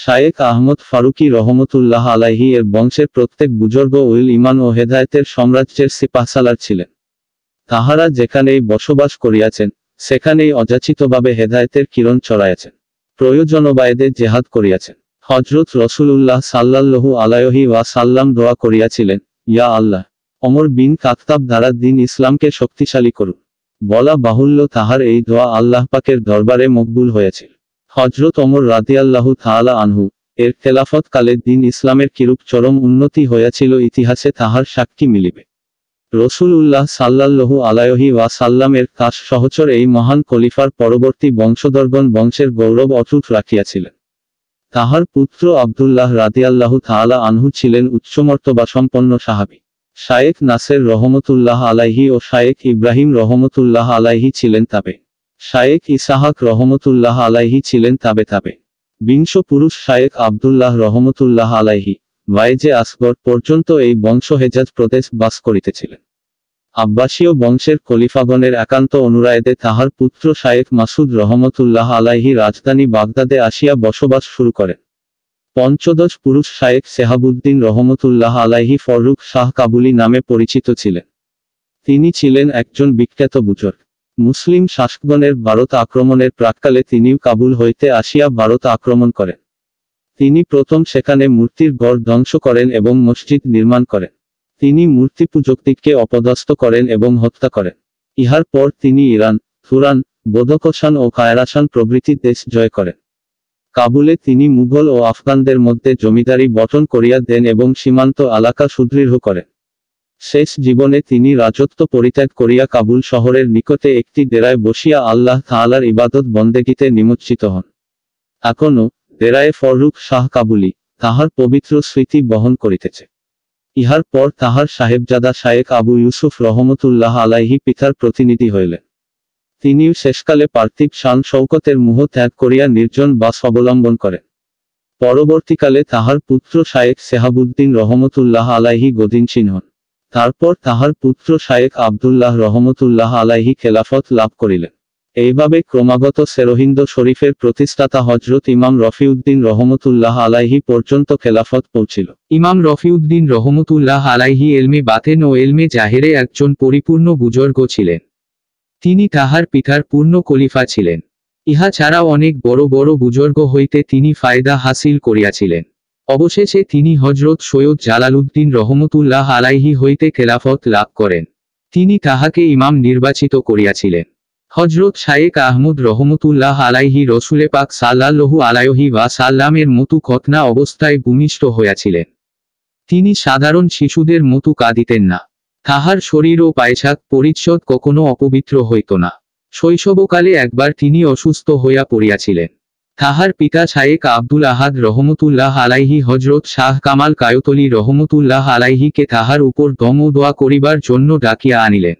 শায়েখ আহমদ ফারুকী রহমতুল্লাহ আলাইহি এর বংশের প্রত্যেক বুজুর্গ উল ইমান ও হেদায়েতের সাম্রাজ্যের সিপাহসালার ছিলেন। তাহারা যেখানেই বসবাস করিয়াছেন, সেখানেই অযাচিতভাবে হেদায়েতের কিরণ ছড়াইয়াছেন। প্রয়োজনবায়েদে জেহাদ করিয়াছেন। হযরত রাসূলুল্লাহ সাল্লাল্লাহু আলাইহি ওয়াসাল্লাম দোয়া করিয়াছিলেন, ইয়া আল্লাহ, ওমর বিন খাত্তাব দ্বারা দ্বীন ইসলামকে শক্তিশালী করুন। বলা বাহুল্য তাহার এই দোয়া আল্লাহ পাকের দরবারে মকবুল হয়েছিল। হযরত ওমর রাদিয়াল্লাহু তাআলা আনহু এর খেলাফত কালে দ্বীন ইসলামের কিরূপ চরম উন্নতি হইয়াছিল ইতিহাসে তাহার সাক্ষী মিলিবে। রাসূলুল্লাহ সাল্লাল্লাহু আলাইহি ওয়াসাল্লামের কাছ সহচর এই মহান খলিফার পরবর্তী বংশধরগণ বংশের গৌরব অটুট রাখিয়াছিলেন। তাহার পুত্র আব্দুল্লাহ রাদিয়াল্লাহু তাআলা আনহু ছিলেন উচ্চমর্তবাসম্পন্ন সাহাবী। শায়েখ নাসের রহমতুল্লাহ আলাইহি ও শায়েখ ইব্রাহিম রহমতুল্লাহ আলাইহি ছিলেন তাবে। শায়েখ ইসাহাক রহমতুল্লাহ আলাইহি ছিলেন তাবে। বিংশ পুরুষ শায়েখ আব্দুল্লাহ রহমতুল্লাহ আলাইহি ওয়াইজে আসগর পর্যন্ত এই বংশ হেজাজ প্রদেশ বাস করিতেছিলেন। আব্বাসীয় বংশের খলিফাগণের একান্ত অনুরায়দে তাহার পুত্র শায়েখ মাসুদ রহমতুল্লাহ আলাইহি রাজধানী বাগদাদে আসিয়া বসবাস শুরু করেন। পঞ্চদশ পুরুষ শায়েখ সেহাবুদ্দিন রহমতুল্লাহ আলাইহি ফররুখ শাহ কাবুলি নামে পরিচিত ছিলেন। তিনি ছিলেন একজন বিখ্যাত বুজুর্গ। মুসলিম শাসকগণের ভারত আক্রমণের প্রাক্কালে তিনিও কাবুল হইতে আসিয়া ভারত আক্রমণ করেন। তিনি প্রথম সেখানে মূর্তির গড় ধ্বংস করেন এবং মসজিদ নির্মাণ করেন। তিনি মূর্তি পূজকদিগকে অপদস্থ করেন এবং হত্যা করেন। ইহার পর তিনি ইরান, তুরান, বদখশান ও খায়রাসান প্রভৃতি দেশ জয় করেন। কাবুলে তিনি মুঘল ও আফগানদের মধ্যে জমিদারি বণ্টন করিয়া দেন এবং সীমান্ত এলাকা সুদৃঢ় করেন। শেষ জীবনে তিনি রাজত্ব পরিত্যাগ করিয়া কাবুল শহরের নিকটে একটি ডেরায় বসিয়া আল্লাহ তাআলার ইবাদত বন্দেগীতে নিমজ্জিত হন। এখনো ডেরায়ে ফররুখ শাহ কাবুলি তাহার পবিত্র স্মৃতি বহন করিতেছে। ইহার পর তাহার সাহেবজাদা শায়েখ আবু ইউসুফ রহমতুল্লাহ আলাইহি পিতার প্রতিনিধি হইলেন। তিনিও শেষকালে পার্থিব শান শৌকতের মোহ ত্যাগ করিয়া নির্জন বাস অবলম্বন করেন। পরবর্তীকালে তাহার পুত্র শায়েখ সেহাবুদ্দিন রহমতুল্লাহ আলাইহি গদিনশীন হন। তারপর তাহার পুত্র শায়েখ আব্দুল্লাহ রহমতুল্লাহ আলাইহি খেলাফত লাভ করিলেন। এইভাবে ক্রমাগত সেরহিন্দ শরীফের প্রতিষ্ঠাতা হযরত ইমাম রফিউদ্দিন রহমতুল্লাহ আলাইহি পর্যন্ত খেলাফত পৌঁছিল। ইমাম রফিউদ্দিন রহমতুল্লাহ আলাইহি এলমে বাতেন ও এলমে জাহেরে একজন পরিপূর্ণ বুজুর্গ ছিলেন। তিনি তাহার পিতার পূর্ণ খলিফা ছিলেন। ইহা ছাড়াও অনেক বড় বড় বুজুর্গ হইতে তিনি ফায়দা হাসিল করিয়াছিলেন। অবশেষে তিনি হযরত সৈয়দ জালালউদ্দিন রহমতুল্লাহ আলাইহি হইতে খেলাফত লাভ করেন। তিনি তাহাকে ইমাম নির্বাচিত করিয়াছিলেন। হযরত শায়েখ আহমদ রহমতুল্লাহ আলাইহি রসুলে পাক সাল্লাল্লাহু আলাইহি ওয়াসাল্লামের মতো খতনা অবস্থায় ভূমিষ্ঠ হইয়াছিলেন। তিনি সাধারণ শিশুদের মতো কাঁদিতেন না। তাহার শরীর ও পায়ছাক পরিচ্ছদ কখনো অপবিত্র হইত না। শৈশবকালে একবার তিনি অসুস্থ হইয়া পড়িয়াছিলেন। তাহার পিতা শায়েখ আব্দুল আহাদ রহমতুল্লাহ আলাইহি হযরত শাহ কামাল কায়তলী রহমতুল্লাহ আলাইহিকে তাহার উপর দম ও দোয়া করিবার জন্য ডাকিয়া আনিলেন।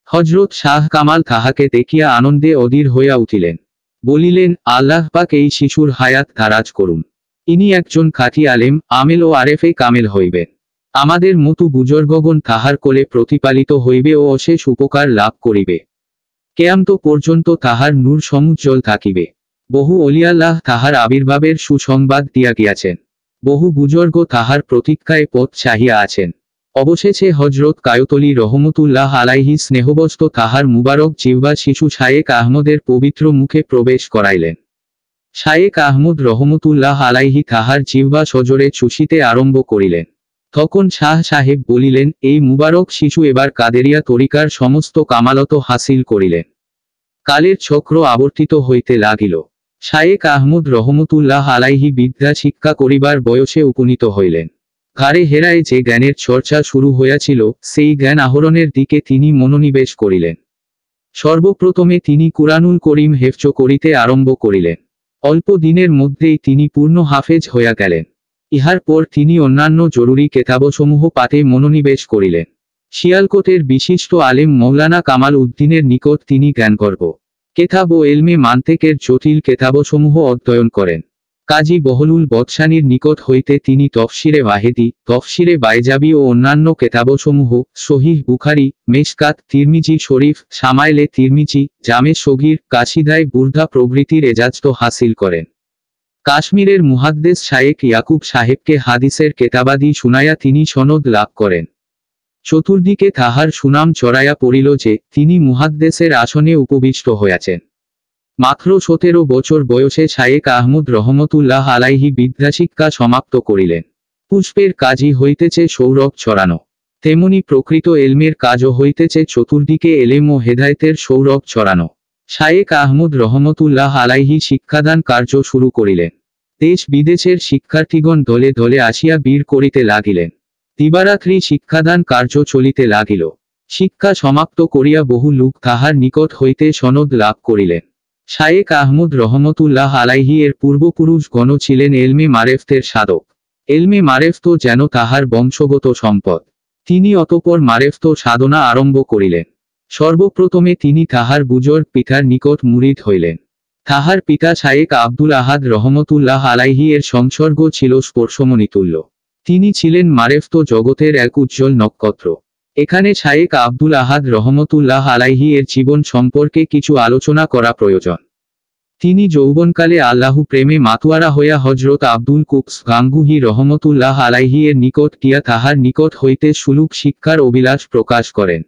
হযরত শাহ কামাল তাহাকে দেখিয়া আনন্দে অধীর হইয়া উঠিলেন। বলিলেন, আল্লাহ পাক এই শিশুর হায়াত দারাজ করুন। ইনি একজন খাঁটি আলেম, আমেল ও আরেফে কামেল হইবেন। আমাদের মতো বুজুর্গগণ তাহার কোলে প্রতিপালিত হইবে ও অশেষ উপকার লাভ করিবে। কেয়ামত পর্যন্ত তাহার নূর সমুজ্জ্বল থাকিবে। বহু অলিয়াল্লাহ তাহার আবির্ভাবের সুসংবাদ দিয়া গিয়াছেন। বহু বুজুর্গ তাহার প্রতীক্ষায় পথ চাহিয়া আছেন। অবশেষে হযরত কায়তলী রহমতুল্লাহ আলাইহি স্নেহবস্ত তাহার মুবারক জিহ্বা শিশু শায়েখ আহমদের পবিত্র মুখে প্রবেশ করাইলেন। শায়েখ আহমদ রহমতুল্লাহ আলাইহি তাহার জিহ্বা সজোরে চুষিতে আরম্ভ করিলেন। তখন শাহ সাহেব বলিলেন, এই মুবারক শিশু এবার কাদেরিয়া তরিকার সমস্ত কামালত হাসিল করিলেন। কালের চক্র আবর্তিত হইতে লাগিল। শায়েখ আহমদ রহমতুল্লাহ আলাইহি বিদ্যা শিক্ষা করিবার বয়সে উপনীত হইলেন। ঘাড়ে হেরায় যে জ্ঞানের চর্চা শুরু হইয়াছিল, সেই জ্ঞান আহরণের দিকে তিনি মনোনিবেশ করিলেন। সর্বপ্রথমে তিনি কুরআনুল করিম হেফজ করিতে আরম্ভ করিলেন। অল্প দিনের মধ্যেই তিনি পূর্ণ হাফেজ হইয়া গেলেন। ইহার পর তিনি অন্যান্য জরুরি কেতাবসমূহ পাঠে মনোনিবেশ করিলেন। শিয়ালকোটের বিশিষ্ট আলেম মৌলানা কামাল উদ্দিনের নিকট তিনি জ্ঞানগর্ভ কেতাব ও এলমে মান্তেকের জটিল কেতাবসমূহ অধ্যয়ন করেন। কাজী বহলুল বদশানীর নিকট হইতে তিনি তফসিরে ওয়াহেদি, তফসিরে বাইজাবি ও অন্যান্য কেতাবসমূহ, সহিহ বুখারী, মেশকাত, তিরমিজি শরীফ, শামাইলে তিরমিজি, জামে সগীর, কাসিদায়ে বুরদা প্রভৃতির এজাজত হাসিল করেন। কাশ্মীরের মুহাদ্দিস শায়েখ ইয়াকুব সাহেবকে হাদিসের কেতাবাদি শুনাইয়া তিনি সনদ লাভ করেন। চতুর্দিকে তাহার সুনাম ছড়াইয়া পড়িল যে তিনি মুহাদ্দিসের আসনে উপবিষ্ট হইয়াছেন। মাত্র 17 বছর বয়সে শায়েখ আহমদ রহমতুল্লাহ আলাইহি বিদ্যাশিক্ষা সমাপ্ত করিলেন। পুষ্পের কাজই হইতেছে সৌরভ ছড়ানো, তেমনি প্রকৃত এলমের কাজও হইতেছে চতুর্দিকে এলেম ও হেদায়েতের সৌরভ ছড়ানো। শায়েখ আহমদ রহমতুল্লাহ আলাইহি শিক্ষাদান কার্য শুরু করিলেন। দেশ বিদেশের শিক্ষার্থীগণ দলে দলে আসিয়া বীর করিতে লাগিলেন। দিবারাত্রি শিক্ষাদান কার্য চলিতে লাগিল। শিক্ষা সমাপ্ত করিয়া বহু লোক তাহার নিকট হইতে সনদ লাভ করিলেন। শায়েখ আহমদ রহমতুল্লাহ আলাইহি এর পূর্বপুরুষ গণ ছিলেন এলমে মারেফতের সাধক। এলমে মারেফত যেন তাহার বংশগত সম্পদ। তিনি অতঃপর মারেফত সাধনা আরম্ভ করিলেন। সর্বপ্রথমে তিনি তাহার বুজুর্গ পিতার নিকট মুরিদ হইলেন। তাহার পিতা শায়েখ আব্দুল আহাদ রহমতুল্লাহ আলাইহি এর সংসর্গ ছিল স্পর্শমণিতুল্য। তিনি ছিলেন মারেফত জগতের এক উজ্জ্বল নক্ষত্র। এখানে শায়েখ আব্দুল আহাদ রহমতুল্লাহ আলাইহি এর জীবন সম্পর্কে কিছু আলোচনা করা প্রয়োজন। তিনি যৌবনকালে আল্লাহু প্রেমে মাতুয়ারা হইয়া হজরত আব্দুল কুকস গাঙ্গুহি রহমতুল্লাহ আলাইহি এর নিকট গিয়া তাহার নিকট হইতে সুলুক শিক্ষার অভিলাষ প্রকাশ করেন।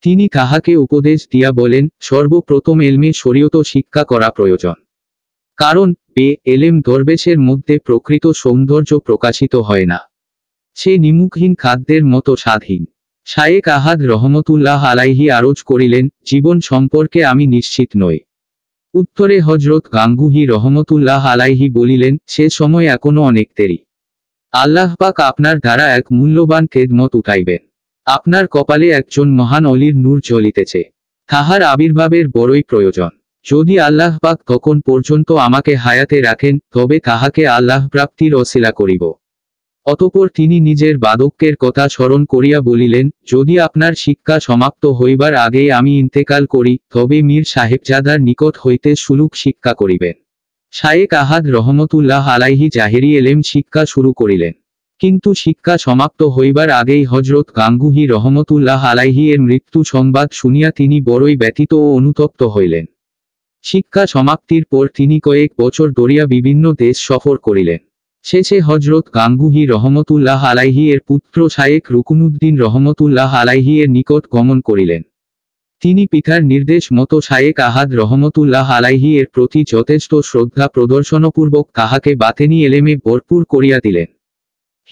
তিনি তাহাকে উপদেশ দিয়া বলেন, সর্বপ্রথম এলমে শরীয়ত শিক্ষা করা প্রয়োজন। কারণ এলেম দরবেশের মধ্যে প্রকৃত সৌন্দর্য প্রকাশিত হয় না, সে নিমুখহীন খাদ্যের মতো স্বাদহীন। শায়েখ আহাদ রহমতুল্লাহ আলাইহি আরজ করিলেন, জীবন সম্পর্কে আমি নিশ্চিত নই। উত্তরে হজরত গাঙ্গুহি রহমতুল্লাহ আলাইহি বলিলেন, সে সময় এখনো অনেক দেরি। আল্লাহ পাক আপনার দ্বারা এক মূল্যবান খেদমত উঠাইবেন। আপনার কপালে একজন মহান অলির নূর জ্বলিতেছে, তাহার আবির্ভাবের বড়ই প্রয়োজন। যদি আল্লাহ পাক তখন পর্যন্ত আমাকে হায়াতে রাখেন তবে তাহাকে আল্লাহ প্রাপ্তির ওসিলা করিব। অতঃপর তিনি নিজের বার্ধক্যের কথা স্মরণ করিয়া বলিলেন, যদি আপনার শিক্ষা সমাপ্ত হইবার আগেই আমি ইন্তেকাল করি তবে মীর সাহেবজাদার নিকট হইতে সুলুক শিক্ষা করিবেন। শায়েখ আহাদ রহমতুল্লাহ আলাইহি জাহেরি এলেম শিক্ষা শুরু করিলেন। কিন্তু শিক্ষা সমাপ্ত হইবার আগেই হজরত গাঙ্গুহি রহমতুল্লাহ আলাইহি এর মৃত্যু সংবাদ শুনিয়া তিনি বড়ই ব্যথিত ও অনুতপ্ত হইলেন। শিক্ষা সমাপ্তির পর তিনি কয়েক বছর ধরিয়া বিভিন্ন দেশ সফর করিলেন। শেষে হজরত গাঙ্গুহি রহমতুল্লাহ আলাইহি এর পুত্র শায়েখ রুকুনুদ্দিন রহমতুল্লাহ আলাইহি এর নিকট গমন করিলেন। তিনি পিতার নির্দেশ মতো শায়েখ আহাদ রহমতুল্লাহ আলাইহি এর প্রতি যথেষ্ট শ্রদ্ধা প্রদর্শনপূর্বক তাহাকে বাতেনি এলেমে ভরপুর করিয়া দিলেন।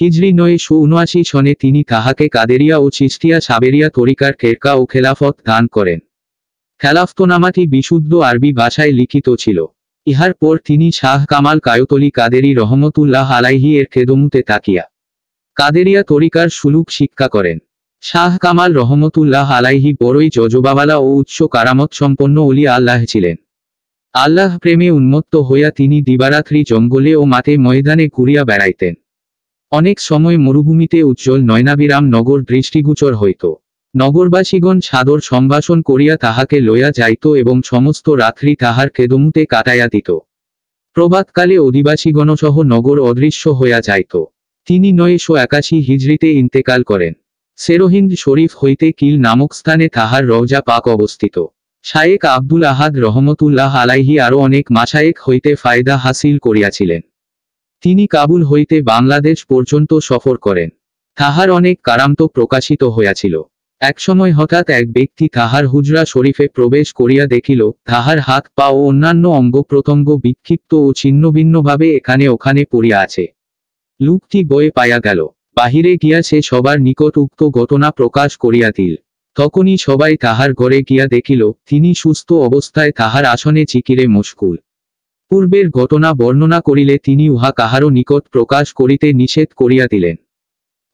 হিজরি 979 সনে তিনি তাহাকে কাদেরিয়া ও চিশতিয়া সাবেরিয়া তরিকার কেরকা ও খেলাফত দান করেন। খেলাফতনামাটি বিশুদ্ধ আরবি ভাষায় লিখিত ছিল। ইহার পর তিনি শাহ কামাল কায়তলি কাদেরি রহমতুল্লাহ আলাইহি এর খেদমতে তাকিয়া কাদেরিয়া তরিকার সুলুক শিক্ষা করেন। শাহ কামাল রহমতুল্লাহ আলাইহি বড়ই জজবাওয়ালা ও উচ্চ কারামত সম্পন্ন ওলি আল্লাহ ছিলেন। আল্লাহ প্রেমে উন্মত্ত হইয়া তিনি দিবারাত্রি জঙ্গলে ও মাঠে ময়দানে ঘুরিয়া বেড়াইতেন। অনেক সময় মরুভূমিতে উজ্জ্বল নয়নাবিরাম নগর দৃষ্টিগোচর হইত। নগরবাসীগণ সাদর সম্ভাষণ করিয়া তাহাকে লইয়া যাইত এবং সমস্ত রাত্রি তাহার খেদমুতে কাটাইয়া দিত। প্রভাতকালে অধিবাসীগণসহ নগর অদৃশ্য হইয়া যাইত। তিনি 981 হিজরিতে ইন্তেকাল করেন। সেরহিন্দ শরীফ হইতে কিল নামক স্থানে তাহার রওজা পাক অবস্থিত। শায়েখ আব্দুল আহাদ রহমতুল্লাহ আলাইহি আরও অনেক মাশায়েখ হইতে ফায়দা হাসিল করিয়াছিলেন। তিনি কাবুল হইতে বাংলাদেশ পর্যন্ত সফর করেন। তাহার অনেক কারামত প্রকাশিত হইয়াছিল। একসময় হঠাৎ এক ব্যক্তি তাহার হুজরা শরীফে প্রবেশ করিয়া দেখিল তাহার হাত পা ও অন্যান্য অঙ্গ প্রত্যঙ্গ বিক্ষিপ্ত ও ছিন্নভিন্নভাবে এখানে ওখানে পড়িয়া আছে। লোকটি ভয়ে পাইয়া গেল। বাহিরে গিয়া সে সবার নিকট উক্ত ঘটনা প্রকাশ করিয়া দিল। তখনই সবাই তাহার ঘরে গিয়া দেখিল তিনি সুস্থ অবস্থায় তাহার আসনে চিকিরে মশগুল। পূর্বের ঘটনা বর্ণনা করিলে তিনি উহা কাহারও নিকট প্রকাশ করিতে নিষেধ করিয়া দিলেন।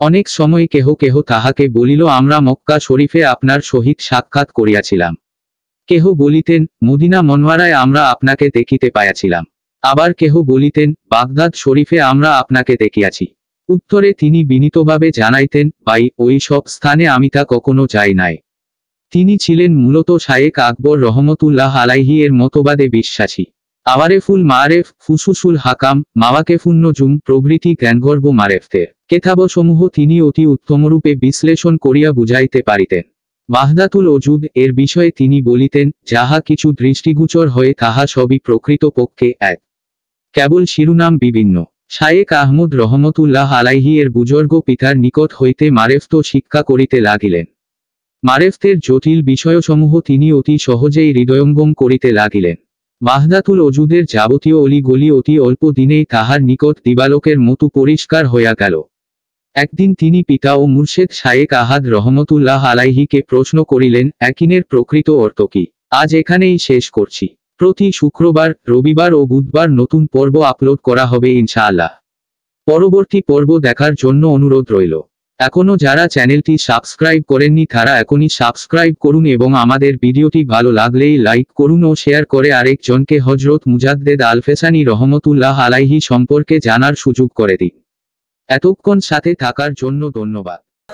অনেক সময় কেহ কেহ তাহাকে বলিল, আমরা মক্কা শরীফে আপনার সহিত সাক্ষাৎ করিয়াছিলাম। কেহ বলিতেন, মদিনা মনওয়ারায় আমরা আপনাকে দেখিতে পাইয়াছিলাম। আবার কেহ বলিতেন, বাগদাদ শরীফে আমরা আপনাকে দেখিয়াছি। উত্তরে তিনি বিনীতভাবে জানাইতেন, ভাই, ওই সব স্থানে আমি তা কখনো যাই নাই। তিনি ছিলেন মূলত শায়েখ আকবর রহমতুল্লাহ আলাইহি এর মতবাদে বিশ্বাসী। আওয়ারেফুল মারেফ, ফুসুসুল হাকাম, মাওয়াকেফুন নজুম প্রভৃতি জ্ঞানগর্ভ মারেফতের কেতাবসমূহ তিনি অতি উত্তমরূপে বিশ্লেষণ করিয়া বুঝাইতে পারিতেন। ওয়াহদাতুল ওজুদ এর বিষয়ে তিনি বলিতেন, যাহা কিছু দৃষ্টিগোচর হয়ে তাহা সবই প্রকৃত পক্ষে এক। কেবল শিরোনাম বিভিন্ন। শায়েক আহমদ রহমতুল্লাহ আলাইহি এর বুজুর্গ পিতার নিকট হইতে মারেফত শিক্ষা করিতে লাগিলেন। মারেফতের জটিল বিষয়সমূহ তিনি অতি সহজেই হৃদয়ঙ্গম করিতে লাগিলেন। ওয়াহদাতুল ওজুদের যাবতীয় অলিগলি অতি অল্প দিনেই তাহার নিকট দিবালোকের মতো পরিষ্কার হইয়া গেল। একদিন তিনি পিতা ও মুর্শেদ শায়েক আহাদ রহমতুল্লাহ আলাইহিকে প্রশ্ন করিলেন, একিনের প্রকৃত অর্থ কি? আজ এখানেই শেষ করছি। প্রতি শুক্রবার, রবিবার ও বুধবার নতুন পর্ব আপলোড করা হবে ইনশাআল্লাহ। পরবর্তী পর্ব দেখার জন্য অনুরোধ রইল। এখনো যারা চ্যানেলটি সাবস্ক্রাইব করেননি তারা এখনই সাবস্ক্রাইব করুন এবং আমাদের ভিডিওটি ভালো লাগলেই লাইক করুন ও শেয়ার করে আরেকজনকে হযরত মুজাদ্দেদ আল-ফেসানি রহমতুল্লাহ আলাইহি সম্পর্কে জানার সুযোগ করে দিন। এতক্ষণ সাথে থাকার জন্য ধন্যবাদ।